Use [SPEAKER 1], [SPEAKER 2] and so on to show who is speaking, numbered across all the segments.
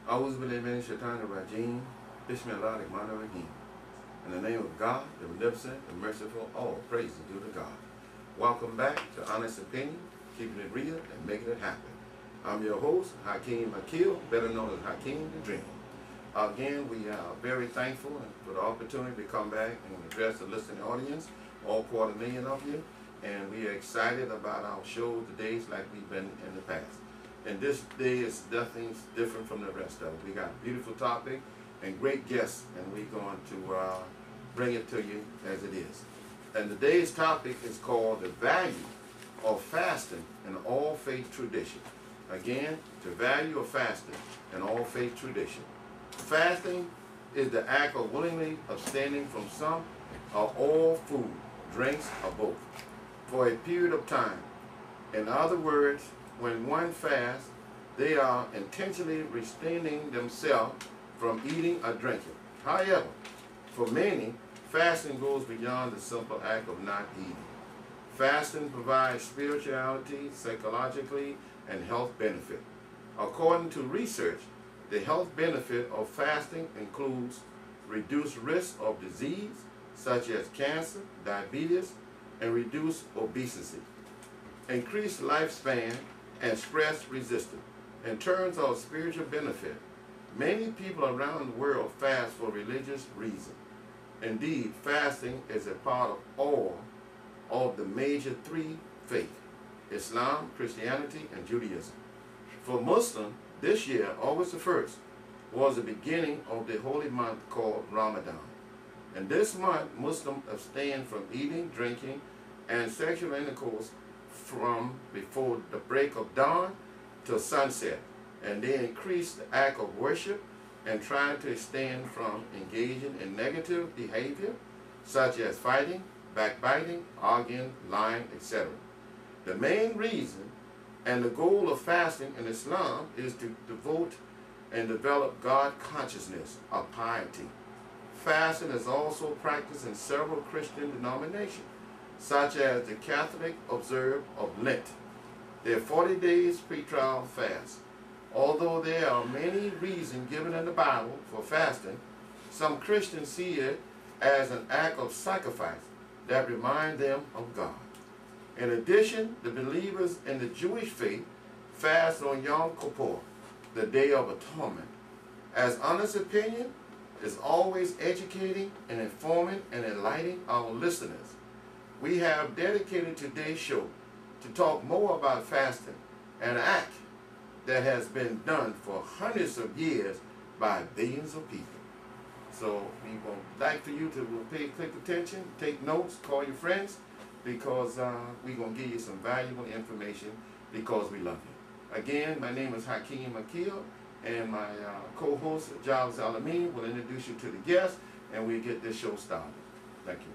[SPEAKER 1] A'udhu billahi minash shaitanir rajim. Bismillahirrahmanirrahim. In the name of God, the beneficent, the merciful, all praises due to God. Welcome back to Honest Opinion, keeping it real and making it happen. I'm your host, Hakeem Akil, better known as Hakeem the Dream. Again, we are very thankful for the opportunity to come back and address the listening audience, all 250,000 of you. And we are excited about our show today like we've been in the past. And this day is nothing different from the rest of it. We got a beautiful topic and great guests, and we're going to bring it to you as it is. And today's topic is called the value of fasting in all faith tradition. Again, the value of fasting in all faith tradition. Fasting is the act of willingly abstaining from some or all food, drinks, or both, for a period of time. In other words, when one fasts, they are intentionally restraining themselves from eating or drinking. However, for many, fasting goes beyond the simple act of not eating. Fasting provides spirituality, psychologically, and health benefit. According to research, the health benefit of fasting includes reduced risk of disease such as cancer, diabetes, and reduced obesity, increased lifespan, and stress resistance. In terms of spiritual benefit, many people around the world fast for religious reasons. Indeed, fasting is a part of all of the major three faiths: Islam, Christianity, and Judaism. For Muslims, this year, August the 1st, was the beginning of the holy month called Ramadan. In this month, Muslims abstain from eating, drinking, and sexual intercourse from before the break of dawn till sunset, and they increase the act of worship and trying to abstain from engaging in negative behavior such as fighting, backbiting, arguing, lying, etc. The main reason and the goal of fasting in Islam is to devote and develop God consciousness of piety. Fasting is also practiced in several Christian denominations, such as the Catholic observe of Lent, their 40 days pre-trial fast. Although there are many reasons given in the Bible for fasting, some Christians see it as an act of sacrifice that reminds them of God. In addition, the believers in the Jewish faith fast on Yom Kippur, the Day of Atonement. As Honest Opinion is always educating and informing and enlightening our listeners, we have dedicated today's show to talk more about fasting, an act that has been done for hundreds of years by billions of people. So we would like for you to pay quick attention, take notes, call your friends, because we're going to give you some valuable information because we love you. Again, my name is Hakeem Akil, and my co-host, Jarvis Alameen, will introduce you to the guests, and we'll get this show started. Thank you.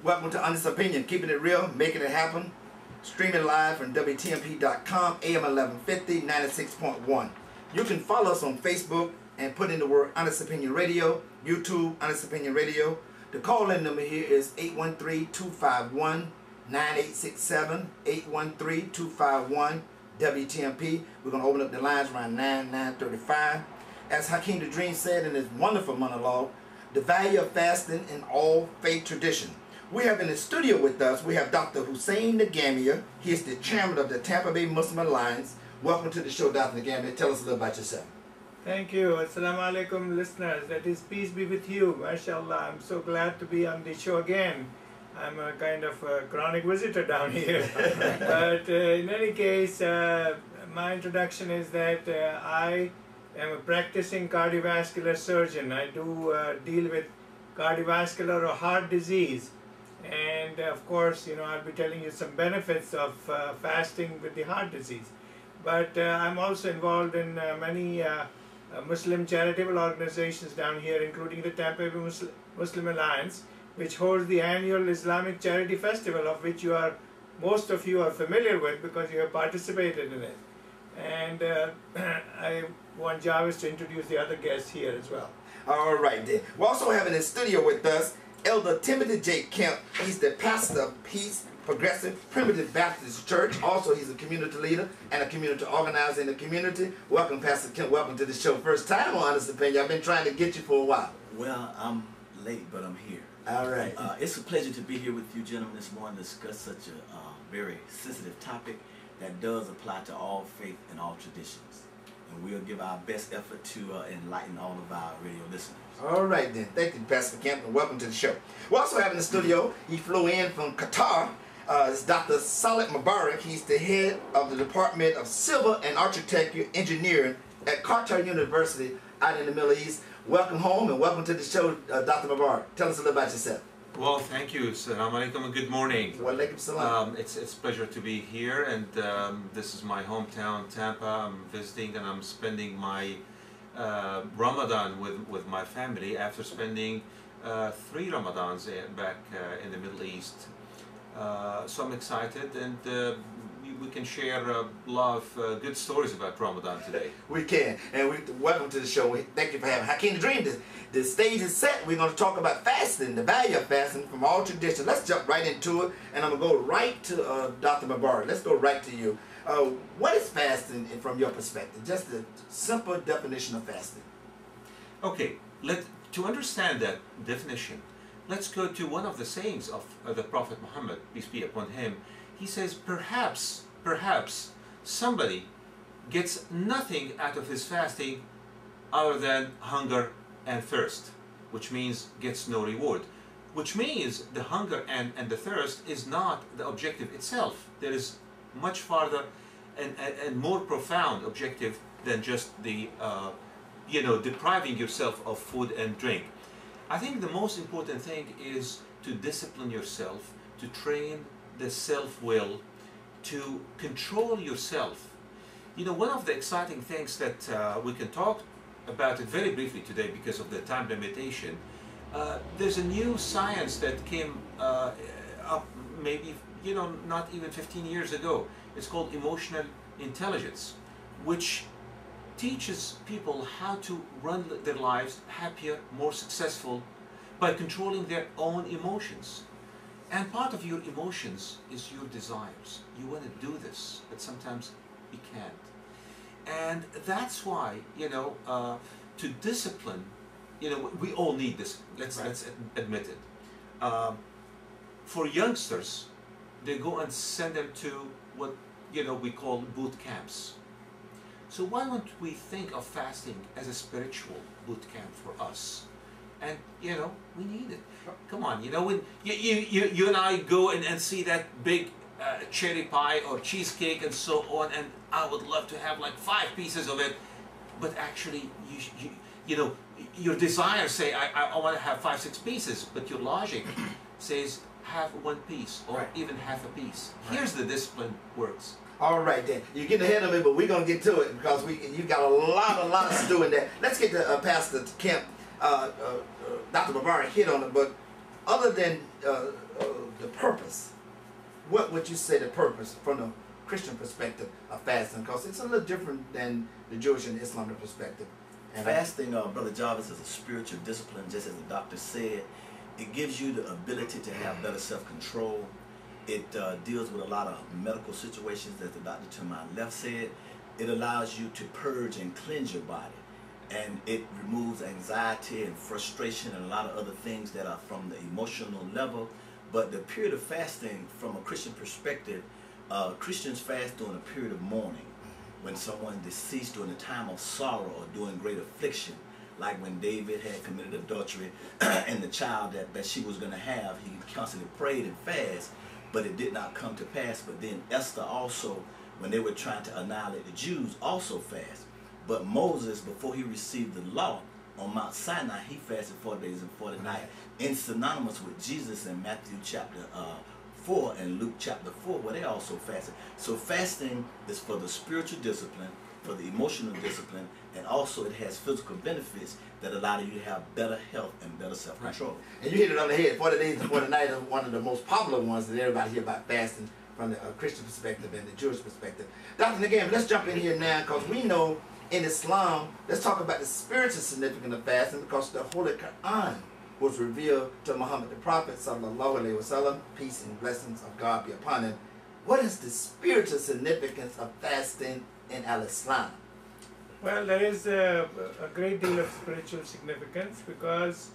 [SPEAKER 2] Welcome to Honest Opinion, keeping it real, making it happen. Streaming live from WTMP.com, AM 1150, 96.1. You can follow us on Facebook and put in the word Honest Opinion Radio, YouTube, Honest Opinion Radio. The call-in number here is 813-251-9867, 813-251-WTMP. We're going to open up the lines around 9:35. As Hakeem the Dream said in his wonderful monologue, the value of fasting in all faith tradition. We have in the studio with us, we have Dr. Hussein Nagamia. He is the chairman of the Tampa Bay Muslim Alliance. Welcome to the show, Dr. Nagamia. Tell us a little about yourself.
[SPEAKER 3] Thank you. Assalamu alaikum, listeners. That is, peace be with you. MashaAllah. I'm so glad to be on the show again. I'm a kind of a chronic visitor down here. But in any case, my introduction is that I am a practicing cardiovascular surgeon. I do deal with cardiovascular or heart disease. And of course, you know, I'll be telling you some benefits of fasting with the heart disease. But I'm also involved in many Muslim charitable organizations down here, including the Tampa Bay Muslim Alliance, which holds the annual Islamic Charity Festival, of which most of you are familiar with because you have participated in it. And I want Jarvis to introduce the other guests here as well.
[SPEAKER 2] All right, then. We also have in the studio with us Elder Timothy J. Kemp. He's the pastor of Peace Progressive Primitive Baptist Church. Also, he's a community leader and a community organizer in the community. Welcome, Pastor Kemp. Welcome to the show. First time on Honest Opinion. I've been trying to get you for a while.
[SPEAKER 4] Well, I'm late, but I'm here.
[SPEAKER 2] All right.
[SPEAKER 4] It's a pleasure to be here with you gentlemen this morning to discuss such a very sensitive topic that does apply to all faith and all traditions. And we'll give our best effort to enlighten all of our radio listeners.
[SPEAKER 2] All right then. Thank you, Pastor Kemp, and welcome to the show. We also have in the studio, he flew in from Qatar. It's Dr. Salih Mubarak. He's the head of the Department of Civil and Architecture Engineering at Qatar University out in the Middle East. Welcome home and welcome to the show, Dr. Mubarak. Tell us a little about yourself.
[SPEAKER 5] Well, thank you. Assalamu alaikum and good morning.
[SPEAKER 2] Wa alaikum salam.
[SPEAKER 5] It's a pleasure to be here, and this is my hometown, Tampa. I'm visiting and I'm spending my Ramadan with my family after spending 3 Ramadans back in the Middle East. So I'm excited, and we can share a lot of good stories about Ramadan today.
[SPEAKER 2] We can, and welcome to the show. Thank you for having Hakeem the Dream. The stage is set. We're going to talk about fasting, the value of fasting from all traditions. Let's jump right into it, and I'm going to go right to Dr. Mubarak. Let's go right to you. What is fasting from your perspective? Just a simple definition of fasting.
[SPEAKER 5] Okay, to understand that definition, let's go to one of the sayings of the Prophet Muhammad, peace be upon him. He says, perhaps somebody gets nothing out of his fasting other than hunger and thirst, which means gets no reward. Which means the hunger and the thirst is not the objective itself. There is much farther and more profound objective than just the, depriving yourself of food and drink. I think the most important thing is to discipline yourself, to train the self-will, to control yourself. You know, one of the exciting things that we can talk about it very briefly today because of the time limitation, there's a new science that came up maybe, not even 15 years ago. It's called emotional intelligence, which teaches people how to run their lives happier, more successful by controlling their own emotions. And part of your emotions is your desires. You want to do this, but sometimes you can't. And that's why, to discipline, we all need this. Let's admit it. For youngsters, they go and send them to what we call boot camps. So why don't we think of fasting as a spiritual boot camp for us? And we need it. Come on, when you and I go and see that big cherry pie or cheesecake and so on, and I would love to have like 5 pieces of it, but actually your desires say I want to have 5-6 pieces, but your logic says have 1 piece or even half a piece. Here's the discipline works.
[SPEAKER 2] All right then, you're getting ahead of me, but we're gonna get to it because you got a lot to do in that. Let's get to Pastor Kemp. Dr. Mubarak hit on it, but other than the purpose, what would you say the purpose from the Christian perspective of fasting? Because it's a little different than the Jewish and Islamic perspective. And
[SPEAKER 4] fasting, Brother Jarvis, is a spiritual discipline, just as the doctor said. It gives you the ability to have better self-control. It deals with a lot of medical situations, as the doctor to my left said. It allows you to purge and cleanse your body. And it removes anxiety and frustration and a lot of other things that are from the emotional level. But the period of fasting, from a Christian perspective, Christians fast during a period of mourning, when someone deceased during a time of sorrow or during great affliction, like when David had committed adultery and the child that she was going to have, he constantly prayed and fasted, but it did not come to pass. But then Esther also, when they were trying to annihilate the Jews, also fasted. But Moses, before he received the law on Mount Sinai, he fasted 40 days and 40 nights, in synonymous with Jesus in Matthew chapter 4 and Luke chapter 4, where they also fasted. So fasting is for the spiritual discipline, for the emotional discipline, and also it has physical benefits that allow you to have better health and better self-control.
[SPEAKER 2] And you hit it on the head. 40 days and 40 nights is one of the most popular ones that everybody hear about fasting from the Christian perspective and the Jewish perspective. Dr. Nagam, let's jump in here now, because we know in Islam, let's talk about the spiritual significance of fasting, because the Holy Quran was revealed to Muhammad the Prophet, sallallahu alaihi wasallam, peace and blessings of God be upon him. What is the spiritual significance of fasting in al-Islam?
[SPEAKER 3] Well, there is a great deal of spiritual significance because,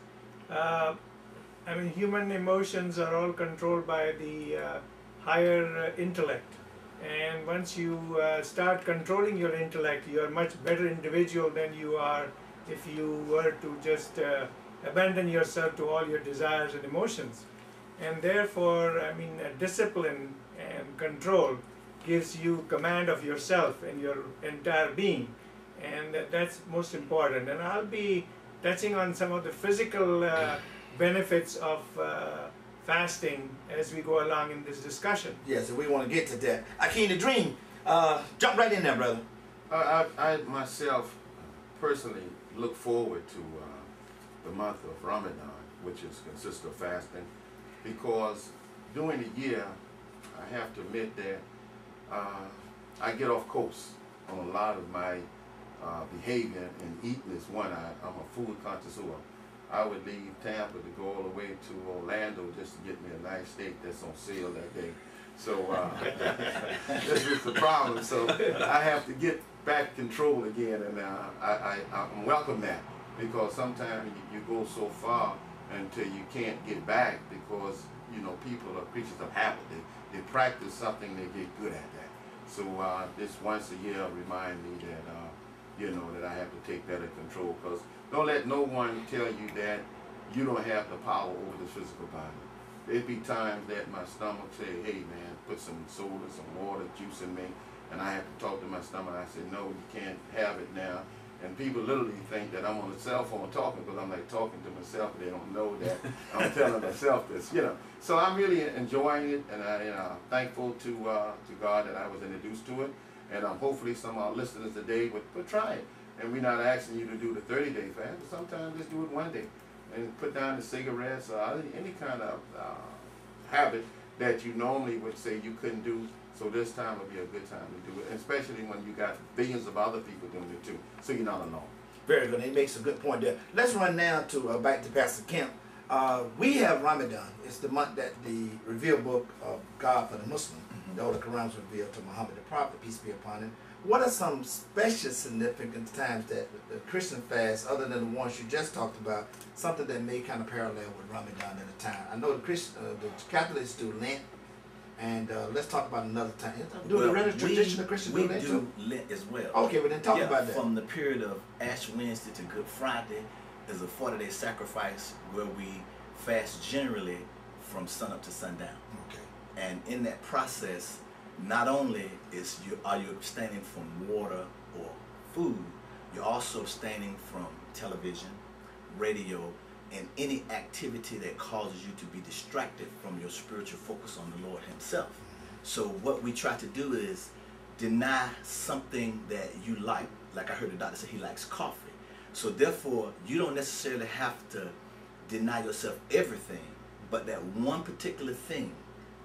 [SPEAKER 3] I mean, human emotions are all controlled by the higher intellect. And once you start controlling your intellect, you are a much better individual than you are if you were to just abandon yourself to all your desires and emotions. And therefore, I mean, discipline and control gives you command of yourself and your entire being. And that's most important. And I'll be touching on some of the physical benefits of fasting as we go along in this discussion.
[SPEAKER 2] Yes, and we want to get to that. Akeem the Dream, jump right in there, brother.
[SPEAKER 1] I myself personally look forward to the month of Ramadan, which consists of fasting, because during the year, I have to admit that I get off course on a lot of my behavior, and eating is one. I'm a food connoisseur. I would leave Tampa to go all the way to Orlando just to get me a nice steak that's on sale that day. So this was the problem. So I have to get back control again, and I'm welcome that, because sometimes you go so far until you can't get back, because you know people are creatures of habit. They practice something, they get good at that. So this once a year remind me that you know that I have to take better control, because don't let no one tell you that you don't have the power over this physical body. There'd be times that my stomach say, hey man, put some soda, some water, juice in me, and I have to talk to my stomach. I say, no, you can't have it now. And people literally think that I'm on the cell phone talking, because I'm like talking to myself. They don't know that I'm telling myself this, you know. So I'm really enjoying it, and I'm thankful to God that I was introduced to it. And hopefully some of our listeners today would try it. And we're not asking you to do the 30-day fast, but sometimes just do it one day. And put down the cigarettes or any kind of habit that you normally would say you couldn't do. So this time would be a good time to do it, especially when you got billions of other people doing it too. So you're not alone.
[SPEAKER 2] Very good. He makes a good point there. Let's run now to back to Pastor Kemp. We have Ramadan. It's the month that the revealed book of God for the Muslim, the Holy Quran, was revealed to Muhammad the Prophet, peace be upon him. What are some special significant times that the Christian fast, other than the ones you just talked about, something that may kind of parallel with Ramadan at a time? I know the Catholics do Lent, and let's talk about another time. Do the religious tradition of Christian do Lent too?
[SPEAKER 4] We do Lent as well.
[SPEAKER 2] Okay, well then talk about that.
[SPEAKER 4] From the period of Ash Wednesday to Good Friday is a 40-day sacrifice where we fast generally from sunup to sundown.
[SPEAKER 2] Okay.
[SPEAKER 4] And in that process, not only are you abstaining from water or food, you're also abstaining from television, radio, and any activity that causes you to be distracted from your spiritual focus on the Lord Himself. So what we try to do is deny something that you like. Like I heard the doctor say he likes coffee. So therefore, you don't necessarily have to deny yourself everything, but that one particular thing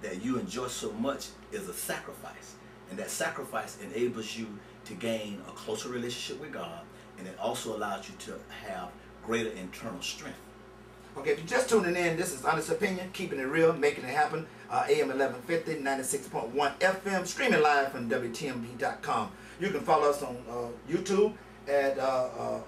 [SPEAKER 4] that you enjoy so much is a sacrifice. And that sacrifice enables you to gain a closer relationship with God, and it also allows you to have greater internal strength.
[SPEAKER 2] Okay, if you're just tuning in, this is Honest Opinion, keeping it real, making it happen. AM 1150, 96.1 FM, streaming live from WTMB.com. You can follow us on YouTube at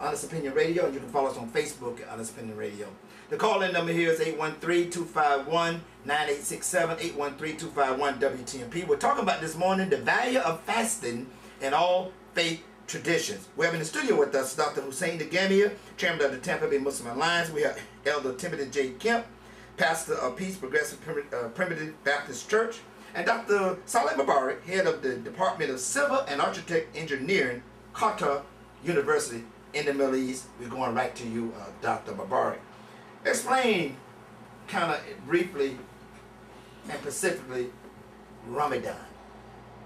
[SPEAKER 2] Honest Opinion Radio, and you can follow us on Facebook at Honest Opinion Radio. The call-in number here is 813-251-9867, 813-251-WTMP. We're talking about this morning the value of fasting in all faith traditions. We have in the studio with us Dr. Hussein Degamia, chairman of the Tampa Bay Muslim Alliance. We have Elder Timothy J. Kemp, pastor of Peace Progressive Primitive Baptist Church, and Dr. Saleh Mubarak, head of the Department of Civil and Architect Engineering, Qatar University in the Middle East. We're going right to you, Dr. Mubarak. Explain kind of briefly and specifically Ramadan,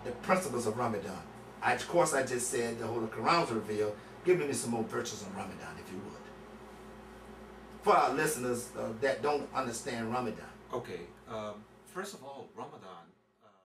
[SPEAKER 2] the principles of Ramadan. Of course, I just said the Holy Quran was revealed. Give me some more virtues on Ramadan, if you would. For our listeners that don't understand Ramadan.
[SPEAKER 5] Okay. First of all, Ramadan